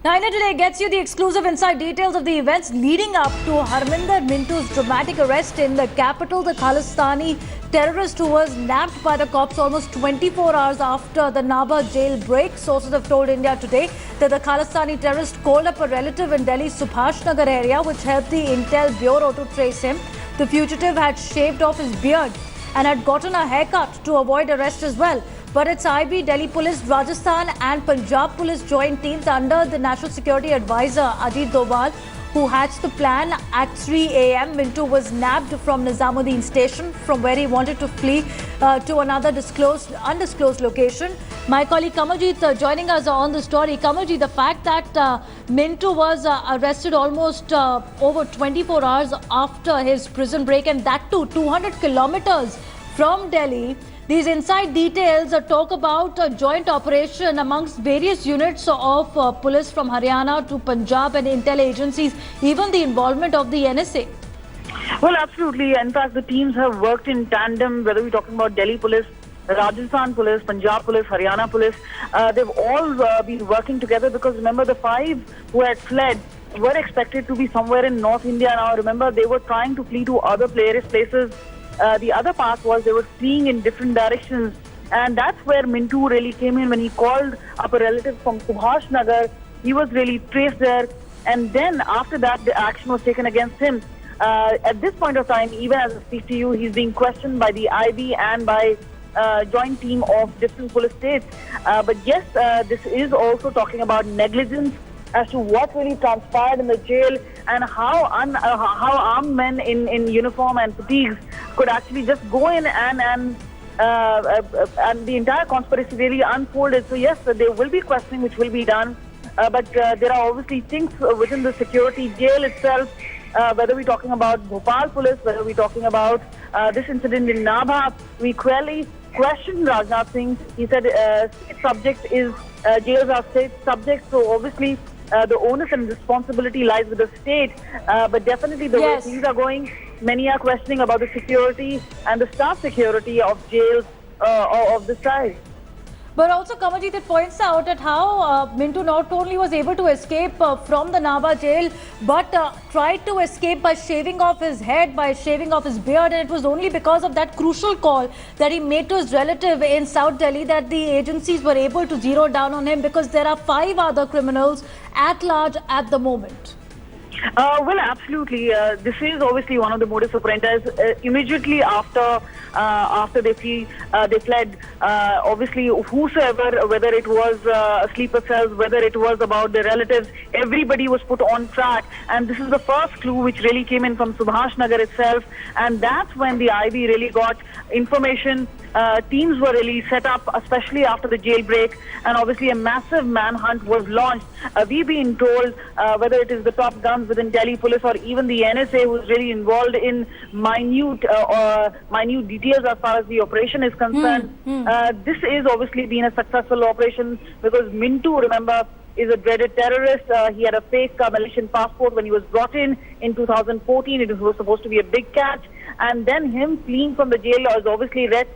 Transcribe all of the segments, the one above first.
Nine Today gets you the exclusive inside details of the events leading up to Harminder Mintu's dramatic arrest in the capital. The Khalistani terrorist who was nabbed by the cops almost 24 hours after the Nabha jail break. Sources have told India Today that the Khalistani terrorist called up a relative in Delhi's Subhash Nagar area, which helped the Intel Bureau to trace him. The fugitive had shaved off his beard and had gotten a haircut to avoid arrest as well. But it's IB, Delhi Police, Rajasthan and Punjab Police joint teams under the National Security Advisor Ajit Doval who hatched the plan. At 3 a.m. Mintu was nabbed from Nizamuddin station from where he wanted to flee to another undisclosed location. My colleague Kamaljeet joining us on the story. Kamaljeet, the fact that Mintu was arrested almost over 24 hours after his prison break, and that too 200 kilometers from Delhi. These inside details talk about a joint operation amongst various units of police from Haryana to Punjab and intel agencies, even the involvement of the NSA. Well, absolutely. In fact, the teams have worked in tandem, whether we're talking about Delhi Police, Rajasthan Police, Punjab Police, Haryana Police. They've all been working together because remember the 5 who had fled were expected to be somewhere in North India now. Remember, they were trying to flee to other places. The other part was they were fleeing in different directions, and that's where Mintu really came in when he called up a relative from Subhash Nagar. He was really traced there, and then after that, the action was taken against him. At this point of time, even as I speak to you, he's being questioned by the IB and by joint team of different police states. But yes, this is also talking about negligence as to what really transpired in the jail and how armed men in uniform and fatigues could actually just go in and the entire conspiracy really unfolded. So yes, there will be questioning which will be done, but there are obviously things within the security jail itself, whether we're talking about Bhopal police, whether we're talking about this incident in Nabha. We clearly questioned Rajnath Singh. He said state subject is jails are state subjects, so obviously the onus and responsibility lies with the state, but definitely the way things are going, many are questioning about the security and the staff security of jails of this size. But also, Kamaljeet, it points out at how Mintu not only was able to escape from the Nabha jail, but tried to escape by shaving off his head, by shaving off his beard. And it was only because of that crucial call that he made to his relative in South Delhi that the agencies were able to zero down on him, because there are 5 other criminals at large at the moment. Well, absolutely. This is obviously one of the modus operandi. Immediately after they fled, obviously whosoever, whether it was sleeper cells, whether it was about the relatives, everybody was put on track. And this is the first clue which really came in from Subhash Nagar itself. And that's when the IB really got information. Teams were really set up, especially after the jailbreak, and obviously a massive manhunt was launched. We've been told, whether it is the top guns within Delhi Police or even the NSA, who is really involved in minute details as far as the operation is concerned. This is obviously been a successful operation because Mintu, remember, is a dreaded terrorist. He had a fake Malaysian passport when he was brought in 2014. It was supposed to be a big catch. And then him fleeing from the jail was obviously left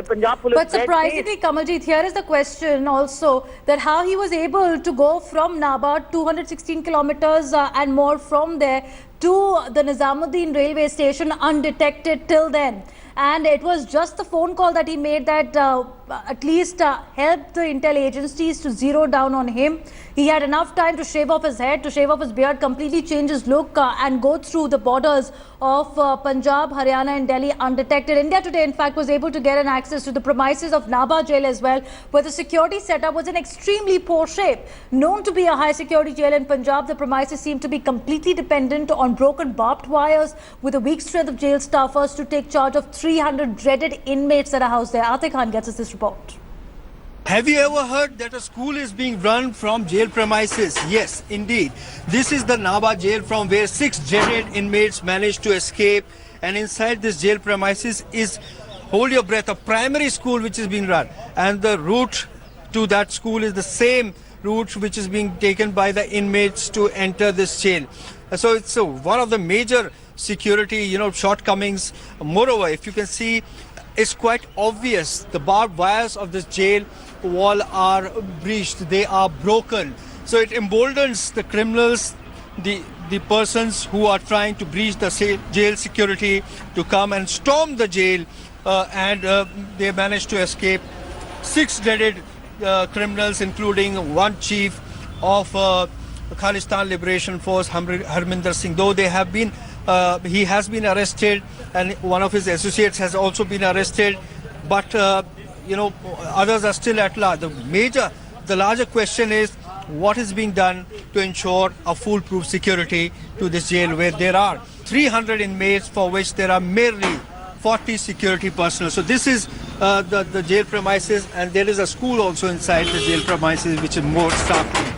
Punjab Police. But surprisingly, Kamaljeet, here is the question also, that how he was able to go from Nabha, 216 kilometers and more from there, to the Nizamuddin railway station undetected till then. And it was just the phone call that he made that at least helped the intel agencies to zero down on him. He had enough time to shave off his head, to shave off his beard, completely change his look and go through the borders of Punjab, Haryana and Delhi undetected. India Today, in fact, was able to get an access to the premises of Nabha jail as well, where the security setup was in extremely poor shape. Known to be a high security jail in Punjab, the premises seem to be completely dependent on broken barbed wires, with a weak strength of jail staffers to take charge of 300 dreaded inmates that are housed there. Atik Khan gets us this report. Have you ever heard that a school is being run from jail premises? Yes, indeed. This is the Nabha jail from where 6 dreaded inmates managed to escape. And inside this jail premises is, hold your breath, a primary school which is being run. And the route to that school is the same route which is being taken by the inmates to enter this jail. So it's one of the major security, shortcomings. Moreover, if you can see, it's quite obvious the barbed wires of this jail wall are breached, they are broken. So it emboldens the criminals, the persons who are trying to breach the jail security to come and storm the jail, and they managed to escape. 6 dreaded criminals, including one chief of Khalistan Liberation Force, Harminder Singh. Though they have been, he has been arrested, and one of his associates has also been arrested. But others are still at large. The larger question is what is being done to ensure a foolproof security to this jail, where there are 300 inmates for which there are merely 40 security personnel. So this is the jail premises, and there is a school also inside the jail premises, which is more startling.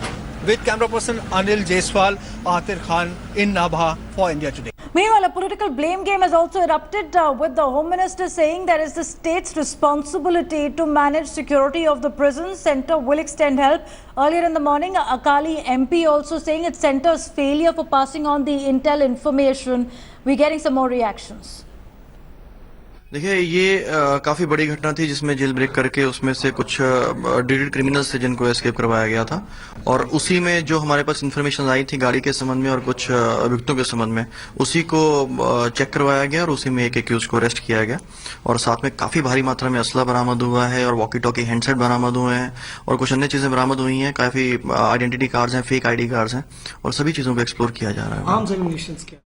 With camera person Anil Jaiswal, Atir Khan in Nabha for India Today. Meanwhile, a political blame game has also erupted with the Home Minister saying that it's the state's responsibility to manage security of the prisons. Centre will extend help. Earlier in the morning, Akali MP also saying it's Centre's failure for passing on the intel information. We're getting some more reactions. देखिए ये काफ़ी बड़ी घटना थी जिसमें jail break करके उसमें से कुछ डिटेड क्रिमिनल्स थे जिनको एस्केप करवाया गया था, और उसी में जो हमारे पास इन्फॉर्मेशन आई थी गाड़ी के संबंध में और कुछ अभियुक्तों के संबंध में, उसी को चेक करवाया गया और उसी में एक एक्यूज को अरेस्ट किया गया। और साथ में काफ़ी भारी मात्रा में असला बरामद हुआ है और वॉकी टॉकी हैंडसेट बरामद हुए हैं और कुछ अन्य चीज़ें बरामद हुई हैं। काफ़ी आइडेंटिटी कार्ड्स हैं, फेक ID कार्ड्स हैं, और सभी चीज़ों को एक्सप्लोर किया जा रहा है।